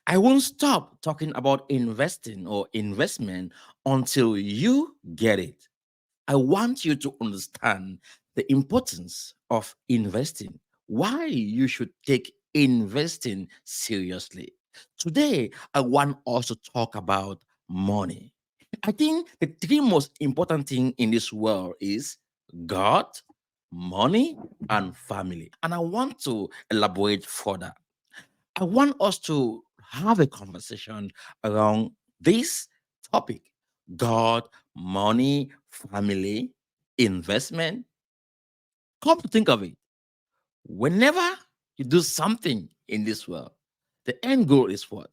I won't stop talking about investing or investment until you get it. I want you to understand the importance of investing, why you should take investing seriously. Today, I want us to talk about money. I think the three most important things in this world is God, money, and family. And I want to elaborate further. I want us to have a conversation around this topic: God, money, family, investment. Come to think of it, whenever you do something in this world, the end goal is what?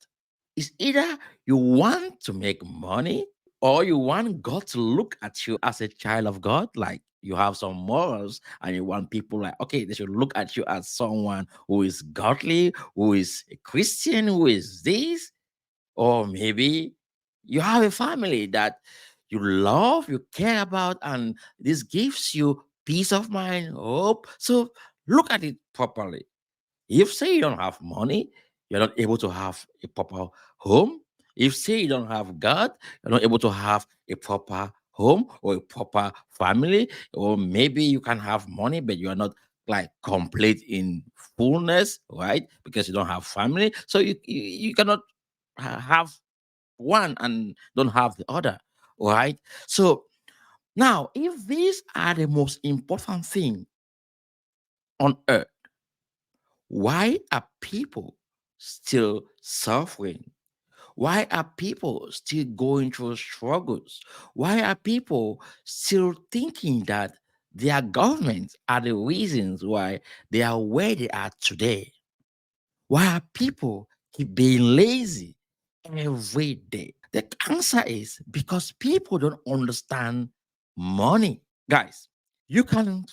It's either you want to make money or you want God to look at you as a child of God, like you have some morals and you want people like, okay, they should look at you as someone who is godly, who is a Christian, who is this. Or maybe you have a family that you love, you care about, and this gives you peace of mind, hope. So look at it properly. If say you don't have money, you're not able to have a proper home. If say you don't have God, you're not able to have a proper home or a proper family. Or maybe you can have money, but you are not like complete in fullness, right? Because you don't have family. So you cannot have one and don't have the other, right? So now, if these are the most important thing on earth, why are people still suffering? Why are people still going through struggles? Why are people still thinking that their governments are the reasons why they are where they are today? Why are people keep being lazy every day? The answer is because people don't understand money. Guys, you can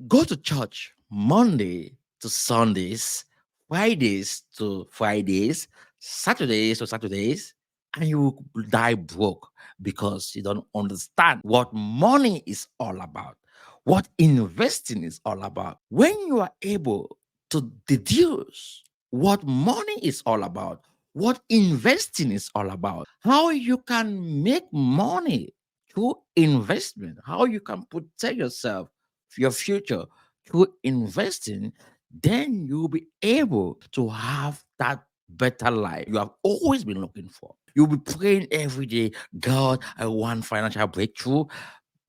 go to church Monday to Sundays, Fridays to Fridays, Saturdays to Saturdays, and you will die broke because you don't understand what money is all about, what investing is all about. When you are able to deduce what money is all about, what investing is all about, how you can make money through investment, how you can protect yourself, your future through investing, then you'll be able to have that better life you have always been looking for. You'll be praying every day, God, I want financial breakthrough,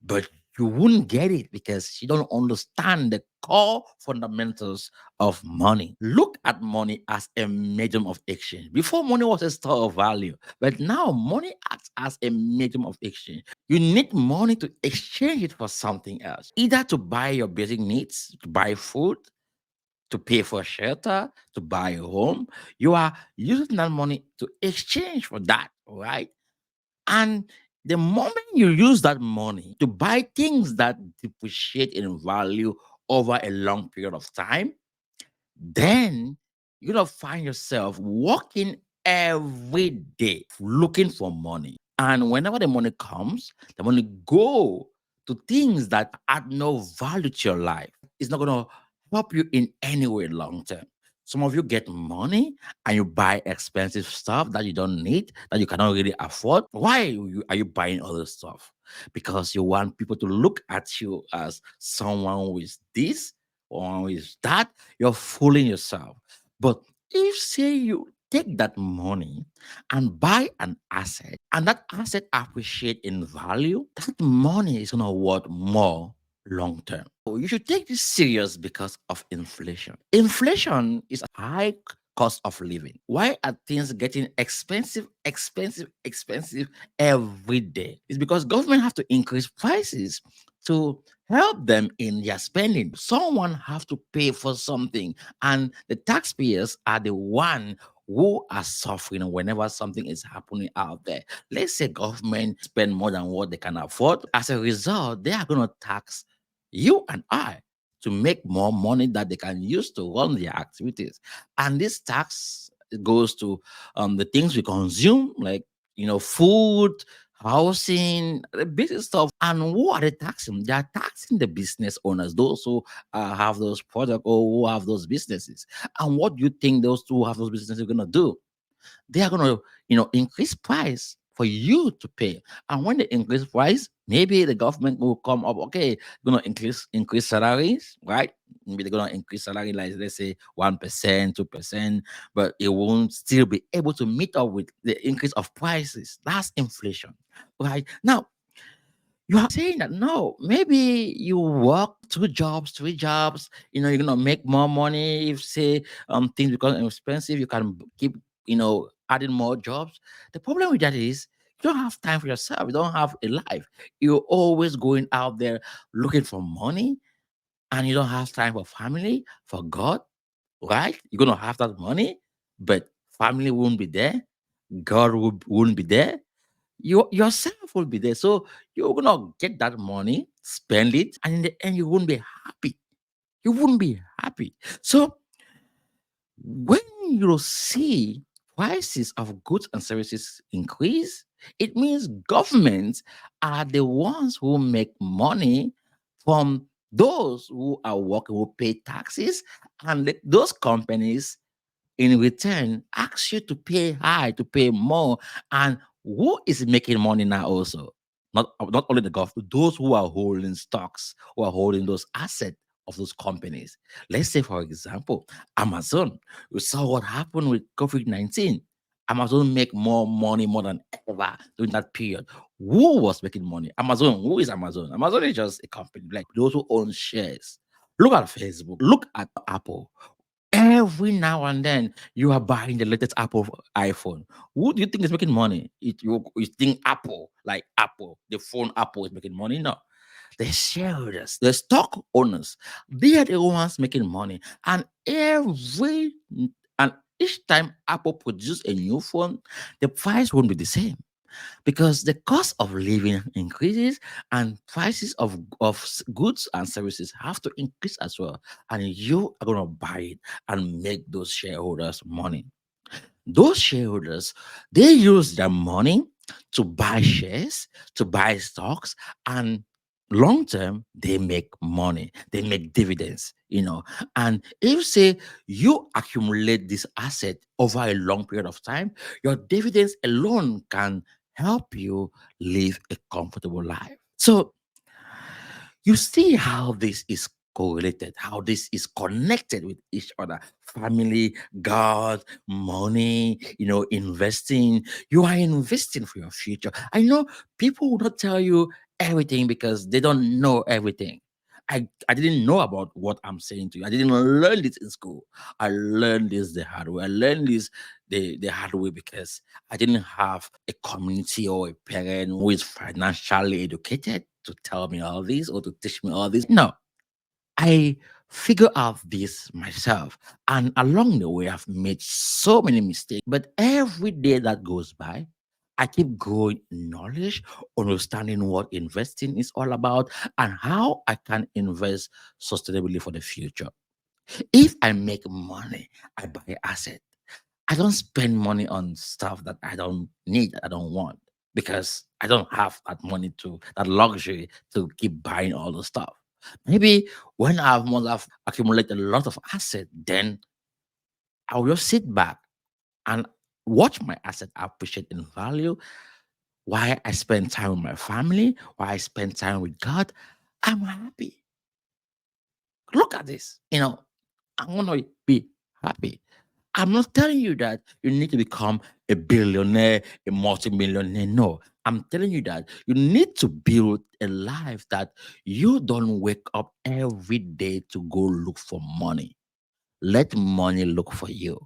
but you wouldn't get it because you don't understand the core fundamentals of money. Look at money as a medium of exchange. Before, money was a store of value, but now money acts as a medium of exchange. You need money to exchange it for something else, either to buy your basic needs, to buy food, to pay for shelter, to buy a home. You are using that money to exchange for that, right? And the moment you use that money to buy things that depreciate in value over a long period of time, then you're gonna find yourself working every day looking for money. And whenever the money comes, the money go to things that add no value to your life. It's not gonna help you in any way long term. Some of you get money and you buy expensive stuff that you don't need, that you cannot really afford. Why are you buying all this stuff? Because you want people to look at you as someone who is this or who is that. You're fooling yourself. But if, say, you take that money and buy an asset, and that asset appreciate in value, that money is gonna worth more long term. So you should take this serious because of inflation. Inflation is a high cost of living. Why are things getting expensive, expensive, expensive every day? It's because government have to increase prices to help them in their spending. Someone have to pay for something, and the taxpayers are the one who are suffering whenever something is happening out there. Let's say government spend more than what they can afford. As a result, they are going to tax you and I to make more money that they can use to run their activities. And this tax goes to the things we consume, like food, housing, the basic stuff. And who are they taxing? They are taxing the business owners, those who have those products or who have those businesses. And what do you think those two who have those businesses are gonna do? They are gonna, increase price for you to pay. And when they increase price, maybe the government will come up, okay, gonna increase salaries, right? Maybe they're gonna increase salary, like let's say 1%, 2%, but it won't still be able to meet up with the increase of prices. That's inflation. Right. Now, you are saying that no, maybe you work two jobs, three jobs, you're gonna make more money. If say things become expensive, you can keep, adding more jobs. The problem with that is you don't have time for yourself, you don't have a life. You're always going out there looking for money, and you don't have time for family, for God, right? You're gonna have that money, but family won't be there, God won't be there, yourself will be there. So you're gonna get that money, spend it, and in the end, you won't be happy. You wouldn't be happy. So when you see prices of goods and services increase, it means governments are the ones who make money from those who are working, who pay taxes, and those companies in return ask you to pay high, to pay more. And who is making money now also? Not only the government, those who are holding stocks, who are holding those assets of those companies. Let's say, for example, Amazon. We saw what happened with COVID-19. Amazon make more money more than ever during that period. Who was making money? Amazon. Who is Amazon? Amazon is just a company, like those who own shares. Look at Facebook. Look at Apple. Every now and then, you are buying the latest Apple iPhone. Who do you think is making money? You think Apple, like Apple, the phone Apple is making money? No. The shareholders, the stock owners, they are the ones making money. And each time Apple produces a new phone, the price won't be the same because the cost of living increases and prices of goods and services have to increase as well. And you are going to buy it and make those shareholders money. Those shareholders, they use their money to buy shares, to buy stocks, and long term they make money, they make dividends, and if say you accumulate this asset over a long period of time, your dividends alone can help you live a comfortable life. So you see how this is correlated, how this is connected with each other. Family, God, money, investing. You are investing for your future. I know people will not tell you everything because they don't know everything. I didn't know about what I'm saying to you. I didn't learn this in school. I learned this the hard way. I learned this the hard way because I didn't have a community or a parent who is financially educated to tell me all this or to teach me all this. No, I figure out this myself. And along the way, I've made so many mistakes. But every day that goes by, I keep growing in knowledge, understanding what investing is all about, and how I can invest sustainably for the future. If I make money, I buy asset. I don't spend money on stuff that I don't need, I don't want, because I don't have that luxury to keep buying all the stuff. Maybe when once I've accumulated a lot of asset, then I will just sit back and watch my asset appreciate in value. Why I spend time with my family, why I spend time with God, I'm happy. Look at this. I want to be happy. I'm not telling you that you need to become a billionaire, a multimillionaire. No, I'm telling you that you need to build a life that you don't wake up every day to go look for money. Let money look for you.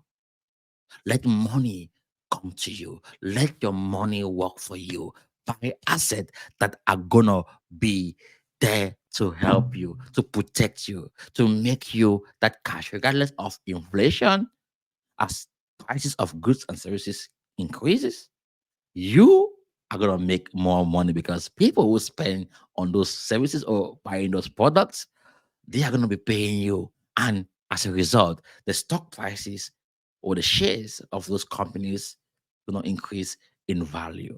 Let money come to you. Let your money work for you. Buy assets that are gonna be there to help you, to protect you, to make you that cash, regardless of inflation. As prices of goods and services increases, you are gonna make more money because people who spend on those services or buying those products, they are gonna be paying you. And as a result, the stock prices or the shares of those companies gonna increase in value.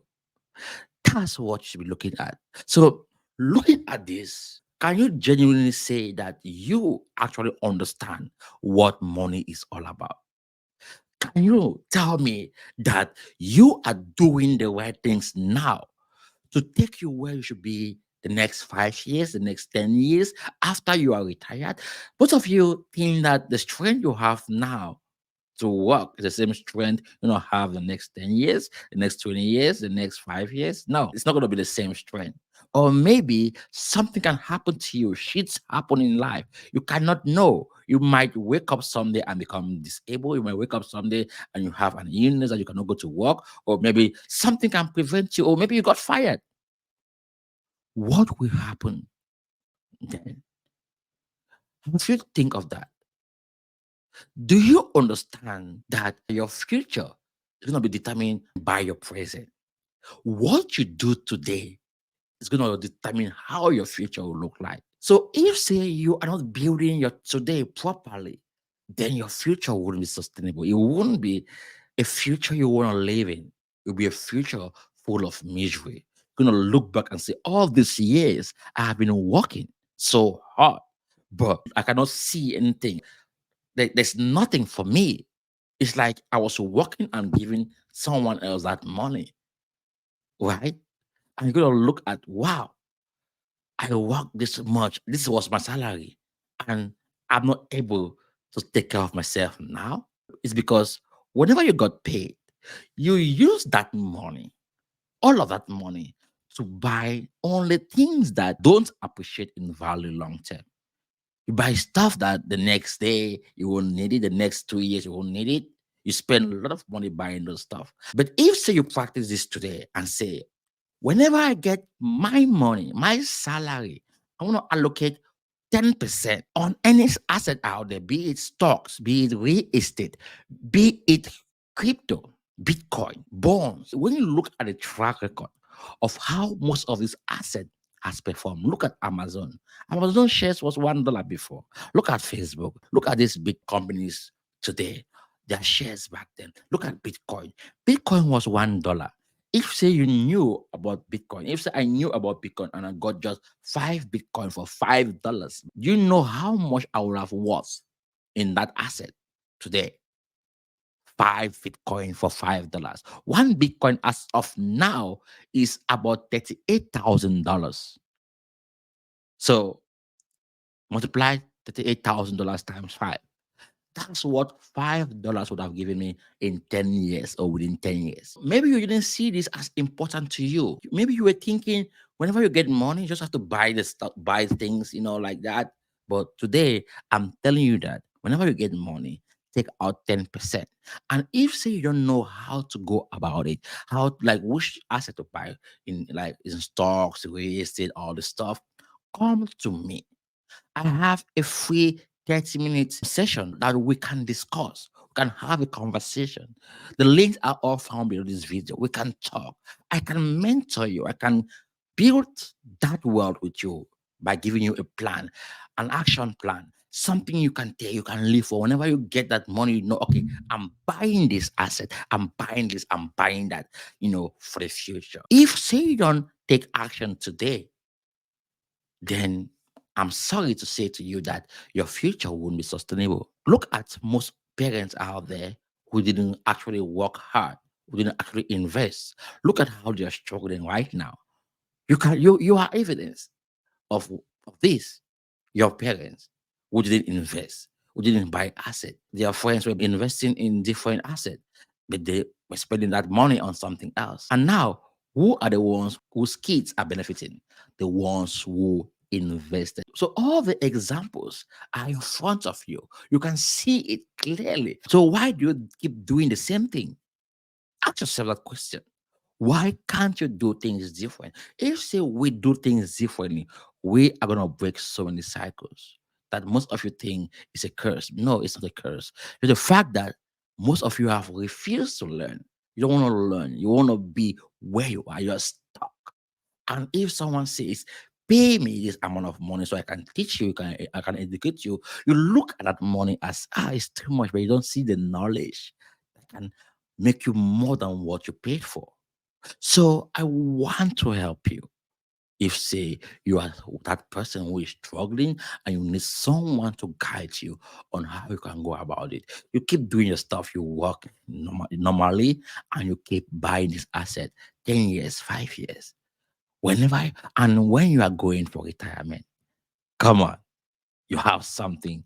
That's what you should be looking at. So, looking at this, can you genuinely say that you actually understand what money is all about? Can you tell me that you are doing the right things now to take you where you should be the next 5 years, the next 10 years after you are retired? Both of you think that the strength you have now to work is the same strength you know have the next 10 years, the next 20 years, the next 5 years. No, it's not going to be the same strength. Or maybe something can happen to you. Shit's happen in life. You cannot know. You might wake up someday and become disabled. You might wake up someday and you have an illness that you cannot go to work, or maybe something can prevent you, or maybe you got fired. What will happen then? If you think of that, do you understand that your future is going to be determined by your present? What you do today is going to determine how your future will look like. So if say you are not building your today properly, then your future wouldn't be sustainable. It wouldn't be a future you want to live in. It will be a future full of misery. You're gonna look back and say, all these years I have been working so hard, but I cannot see anything. There's nothing for me. It's like I was working and giving someone else that money, right? And you're gonna look at, wow, I work this much. This was my salary, and I'm not able to take care of myself now. It's because whenever you got paid, you use that money, all of that money, to buy only things that don't appreciate in value long term. You buy stuff that the next day you won't need it, the next 2 years you won't need it. You spend a lot of money buying those stuff. But if say you practice this today and say, whenever I get my money, my salary, I want to allocate 10% on any asset out there, be it stocks, be it real estate, be it crypto, Bitcoin, bonds. When you look at the track record of how most of these assets has performed, look at Amazon. Amazon shares was $1 before. Look at Facebook. Look at these big companies today. Their shares back then. Look at Bitcoin. Bitcoin was $1. If say you knew about Bitcoin, if say I knew about Bitcoin and I got just 5 Bitcoin for $5, do you know how much I would have worth in that asset today? 5 Bitcoin for $5. One Bitcoin as of now is about $38,000. So multiply $38,000 times five. That's what $5 would have given me in 10 years or within 10 years. Maybe you didn't see this as important to you. Maybe you were thinking whenever you get money, you just have to buy the stuff, buy things, like that. But today, I'm telling you that whenever you get money, take out 10%. And if say you don't know how to go about it, how like which asset to buy in stocks, real estate, all the stuff, come to me. I have a free 30-minute session that we can discuss. We can have a conversation. The links are all found below this video. We can talk. I can mentor you. I can build that world with you by giving you a plan, an action plan, something you can take, you can live for. Whenever you get that money, okay, I'm buying this asset, I'm buying this, I'm buying that, for the future. If say you don't take action today, then I'm sorry to say to you that your future won't be sustainable. Look at most parents out there who didn't actually work hard, who didn't actually invest. Look at how they're struggling right now. You are evidence of this. Your parents who didn't invest, who didn't buy asset. Their friends were investing in different assets, but they were spending that money on something else. And now, who are the ones whose kids are benefiting? The ones who invested. So all the examples are in front of you. You can see it clearly. So why do you keep doing the same thing? Ask yourself that question. Why can't you do things different? If say we do things differently, we are gonna break so many cycles that most of you think is a curse. No, it's not a curse. It's the fact that most of you have refused to learn. You don't want to learn. You want to be where you are. You're stuck. And if someone says, pay me this amount of money so I can teach you, I can educate you, you look at that money as it's too much, but you don't see the knowledge that can make you more than what you paid for. So I want to help you. If say you are that person who is struggling and you need someone to guide you on how you can go about it, you keep doing your stuff, you work normally, and you keep buying this asset 10 years, 5 years. And when you are going for retirement, come on, you have something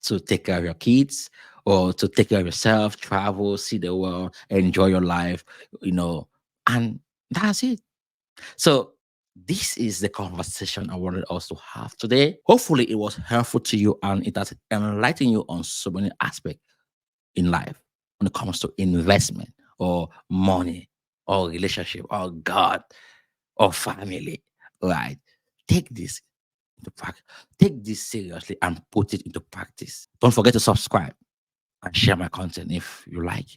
to take care of your kids or to take care of yourself, travel, see the world, enjoy your life, you know, and that's it. So this is the conversation I wanted us to have today. Hopefully, it was helpful to you and it has enlightened you on so many aspects in life when it comes to investment or money or relationship or God or family. Right? Take this into practice. Take this seriously and put it into practice. Don't forget to subscribe and share my content if you like.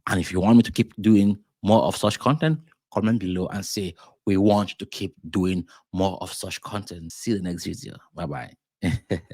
And if you want me to keep doing more of such content, comment below and say, we want to keep doing more of such content. See you in the next video. Bye bye.